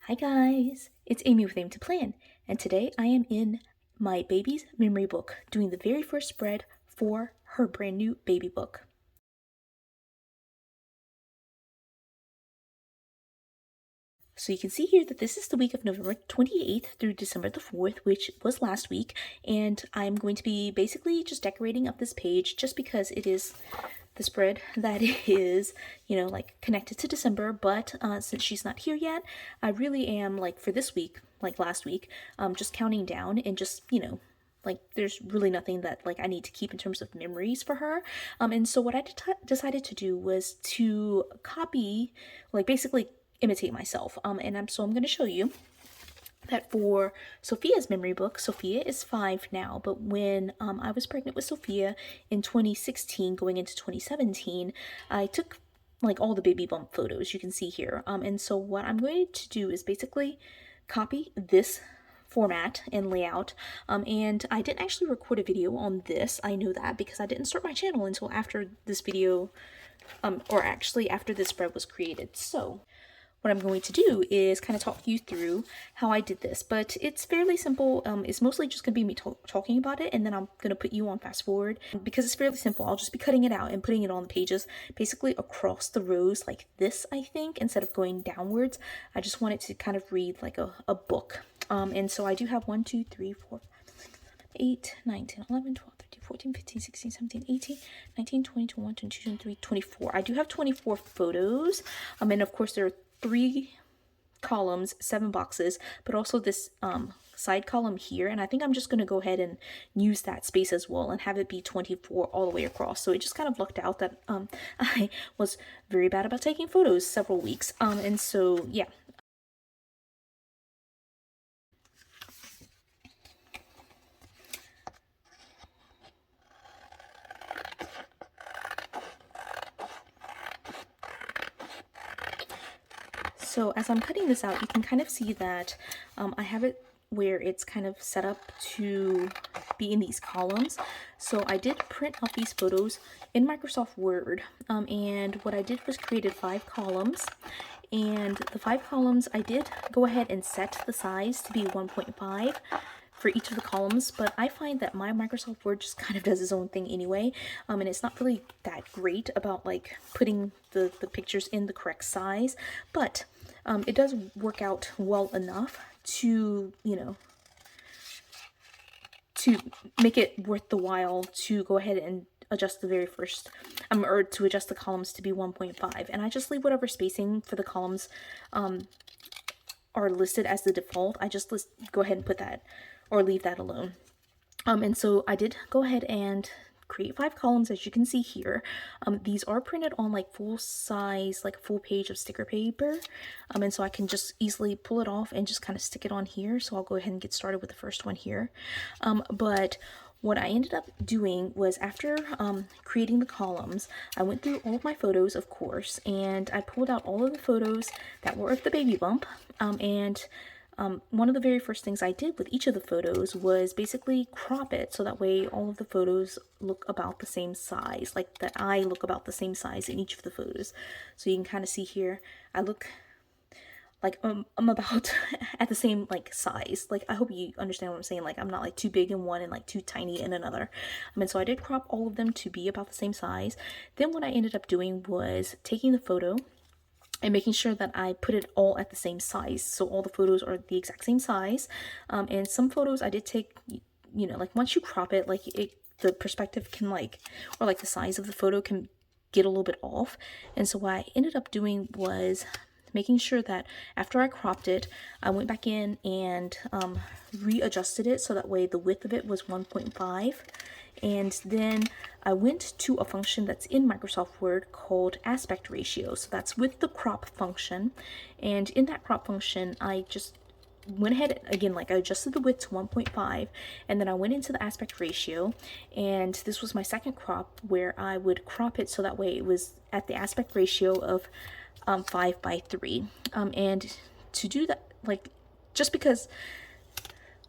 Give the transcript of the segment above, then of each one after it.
Hi guys, it's Amy with Aim to Plan, and today I am in my baby's memory book doing the very first spread for her brand new baby book. So you can see here that this is the week of November 28th through December the 4th, which was last week, and I'm going to be basically just decorating up this page just because it is the spread that is, like connected to December, but since she's not here yet, I really am, like, for this week, like last week, just counting down and just, like there's really nothing that like I need to keep in terms of memories for her. And so what I decided to do was to copy, like basically imitate myself. So I'm going to show you that for Sophia's memory book. Sophia is 5 now, but when I was pregnant with Sophia in 2016 going into 2017, I took like all the baby bump photos you can see here. And so what I'm going to do is basically copy this format and layout. And I didn't actually record a video on this. I know that because I didn't start my channel until after this video, or actually after this spread was created. So what I'm going to do is kind of talk you through how I did this, but it's fairly simple. It's mostly just going to be me talking about it, and then I'm going to put you on fast forward. Because it's fairly simple, I'll just be cutting it out and putting it on the pages, basically across the rows like this, I think, instead of going downwards. I just want it to kind of read like a book. And so I do have 1, 2, 3, 4, 8, 9, 10, 11, 12, 13, 14, 15, 16, 17, 18, 19, 20, 21, 22, 23, 24. I do have 24 photos. And of course there are 3 columns, 7 boxes, but also this side column here, and I think I'm just going to go ahead and use that space as well and have it be 24 all the way across. So it just kind of lucked out that I was very bad about taking photos several weeks, and so yeah. So as I'm cutting this out, you can kind of see that I have it where it's kind of set up to be in these columns. So I did print out these photos in Microsoft Word, and what I did was created 5 columns. And the 5 columns, I did go ahead and set the size to be 1.5 for each of the columns, but I find that my Microsoft Word just kind of does its own thing anyway, and it's not really that great about like putting the pictures in the correct size, but it does work out well enough to, to make it worth the while to go ahead and adjust the very first, or to adjust the columns to be 1.5, and I just leave whatever spacing for the columns are listed as the default. I just go ahead and put that or leave that alone. And so I did go ahead and create 5 columns, as you can see here. These are printed on like full size, like a full page of sticker paper, and so I can just easily pull it off and just kind of stick it on here. So I'll go ahead and get started with the first one here. But what I ended up doing was, after creating the columns, I went through all of my photos, of course, and I pulled out all of the photos that were of the baby bump, one of the very first things I did with each of the photos was basically crop it so that way all of the photos look about the same size, like that I look about the same size in each of the photos. So you can kind of see here, I look like I'm about at the same like size. Like, I hope you understand what I'm saying. Like, I'm not like too big in one and like too tiny in another. And so I did crop all of them to be about the same size. Then what I ended up doing was taking the photo and making sure that I put it all at the same size, so all the photos are the exact same size. And some photos I did take, like once you crop it, like the perspective can or like the size of the photo can get a little bit off. And so what I ended up doing was making sure that after I cropped it, I went back in and readjusted it so that way the width of it was 1.5. And then I went to a function that's in Microsoft Word called aspect ratio. So that's with the crop function. And in that crop function, I just went ahead again, like I adjusted the width to 1.5, and then I went into the aspect ratio, and this was my second crop where I would crop it so that way it was at the aspect ratio of 5:3. And to do that, like, just because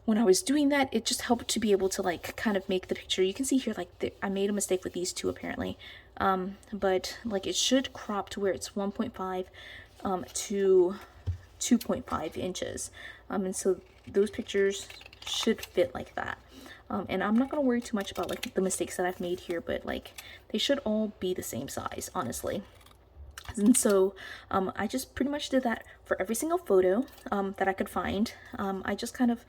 when I was doing that, it just helped to be able to like kind of make the picture. You can see here, like I made a mistake with these two apparently, but like it should crop to where it's 1.5 to 2.5 inches. And so those pictures should fit like that. And I'm not gonna worry too much about like the mistakes that I've made here, but like they should all be the same size, honestly. And so I just pretty much did that for every single photo that I could find. I just kind of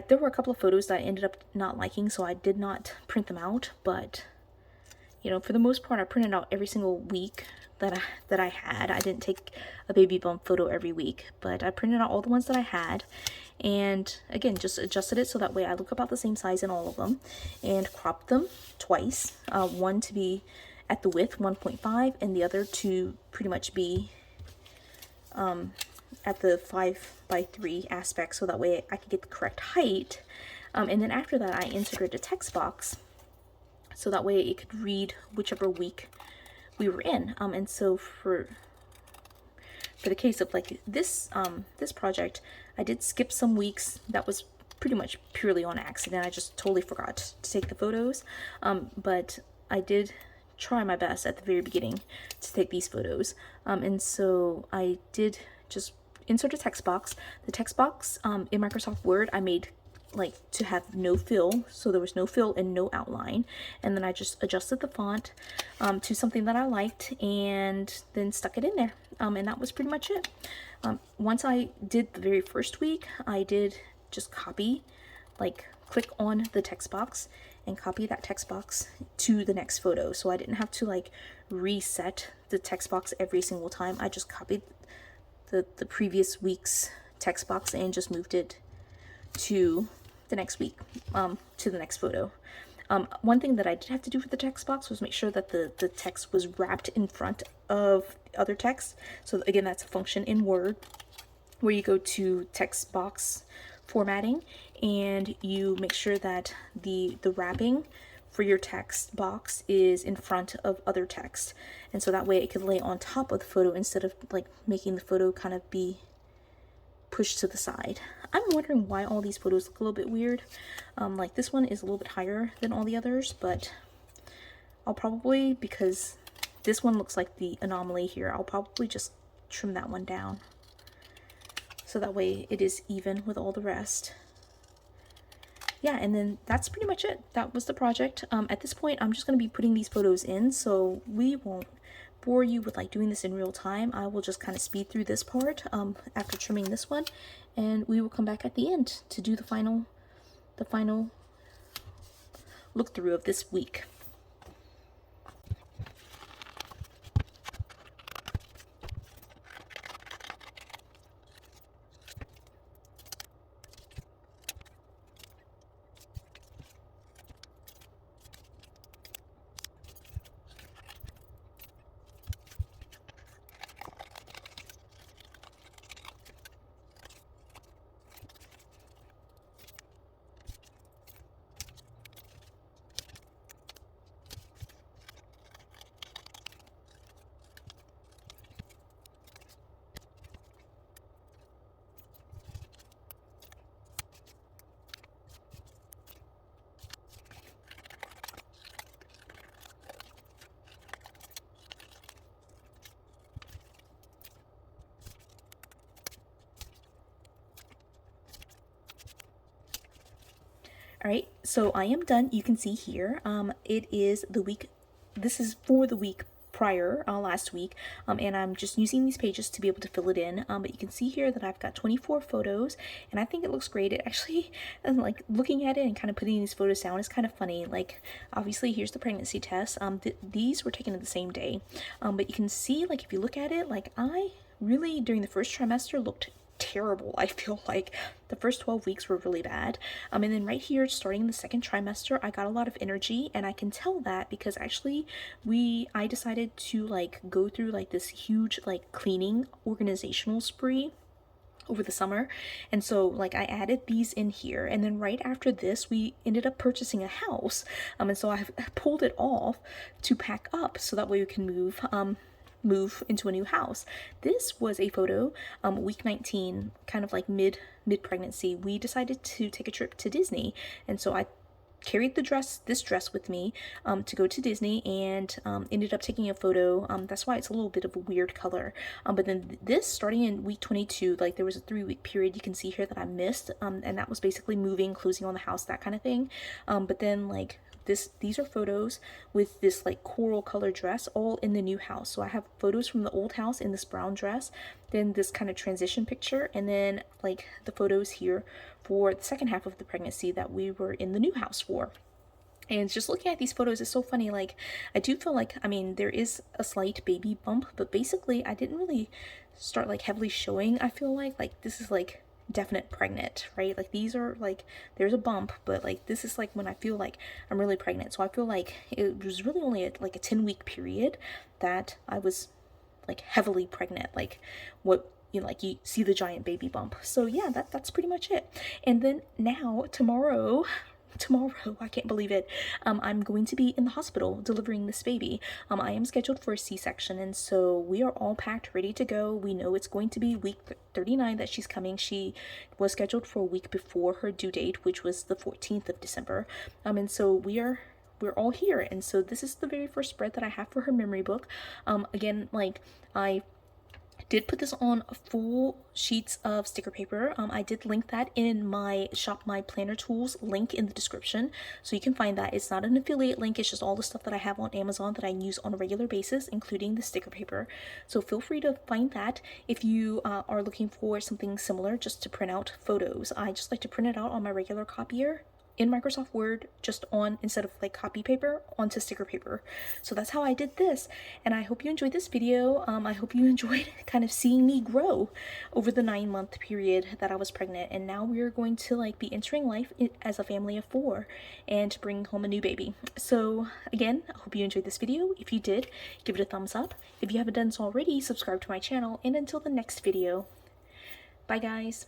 there were a couple of photos that I ended up not liking, so I did not print them out, but you know, for the most part I printed out every single week that I had. I didn't take a baby bump photo every week, but I printed out all the ones that I had, and again just adjusted it so that way I look about the same size in all of them, and cropped them twice, one to be at the width 1.5 and the other to pretty much be at the 5:3 aspect, so that way I could get the correct height. And then after that I inserted a text box so that way it could read whichever week we were in. And so for the case of like this this project, I did skip some weeks. That was pretty much purely on accident. I just totally forgot to take the photos, but I did try my best at the very beginning to take these photos. And so I did just insert a text box. The text box in Microsoft Word I made like to have no fill, so there was no fill and no outline, and then I just adjusted the font to something that I liked and then stuck it in there, and that was pretty much it. Once I did the very first week, I did just copy, like click on the text box and copy that text box to the next photo, so I didn't have to like reset the text box every single time. I just copied the previous week's text box and just moved it to the next week, to the next photo. One thing that I did have to do for the text box was make sure that the text was wrapped in front of other text. So again, that's a function in Word where you go to text box formatting and you make sure that the wrapping for your text box is in front of other text, and so that way it could lay on top of the photo instead of like making the photo kind of be pushed to the side. I'm wondering why all these photos look a little bit weird. Like this one is a little bit higher than all the others, but I'll probably, because this one looks like the anomaly here, I'll probably just trim that one down so that way it is even with all the rest. Yeah, and then that's pretty much it. That was the project. At this point I'm just going to be putting these photos in, so we won't bore you with like doing this in real time. I will just kind of speed through this part after trimming this one, and we will come back at the end to do the final look through of this week. All right, so I am done. You can see here, it is the week, this is for the week prior, last week, and I'm just using these pages to be able to fill it in, but you can see here that I've got 24 photos, and I think it looks great. It actually, like looking at it and kind of putting these photos down is kind of funny. Like obviously here's the pregnancy test. These were taken at the same day, but you can see, like if you look at it, like I really during the first trimester looked terrible. I feel like the first 12 weeks were really bad, and then right here starting the second trimester I got a lot of energy, and I can tell that because actually I decided to like go through like this huge like cleaning organizational spree over the summer, and so like I added these in here, and then right after this we ended up purchasing a house, and so I pulled it off to pack up so that way we can move into a new house. This was a photo week 19, kind of like mid pregnancy. We decided to take a trip to Disney, and so I carried this dress with me to go to Disney, and ended up taking a photo. That's why it's a little bit of a weird color. But then this, starting in week 22, like there was a 3-week period you can see here that I missed, and that was basically moving, closing on the house, that kind of thing. But then like these are photos with this like coral color dress all in the new house. So I have photos from the old house in this brown dress, then this kind of transition picture, and then like the photos here for the second half of the pregnancy that we were in the new house for. And just looking at these photos is so funny. Like, I do feel like, I mean, there is a slight baby bump, but basically I didn't really start like heavily showing. I feel like this is like definite pregnant, right? Like these are like, there's a bump, but like this is like when I feel like I'm really pregnant. So I feel like it was really only like a 10-week period that I was like heavily pregnant, like what, you know, like you see the giant baby bump. So yeah, that's pretty much it. And then now tomorrow, I can't believe it, I'm going to be in the hospital delivering this baby. I am scheduled for a C-section, and so we are all packed, ready to go. We know it's going to be week 39 that she's coming. She was scheduled for a week before her due date, which was the 14th of December. And so we're all here. And so this is the very first spread that I have for her memory book. Again, like I did put this on full sheets of sticker paper. I did link that in my Shop My Planner Tools link in the description, so you can find that. It's not an affiliate link, it's just all the stuff that I have on Amazon that I use on a regular basis, including the sticker paper. So feel free to find that if you are looking for something similar, just to print out photos. I just like to print it out on my regular copier in Microsoft Word, just on, instead of like copy paper, onto sticker paper. So that's how I did this, and I hope you enjoyed this video. I hope you enjoyed kind of seeing me grow over the 9-month period that I was pregnant, and now we're going to like be entering life as a family of 4 and bring home a new baby. So again, I hope you enjoyed this video. If you did, give it a thumbs up. If you haven't done so already, subscribe to my channel, and until the next video, bye guys.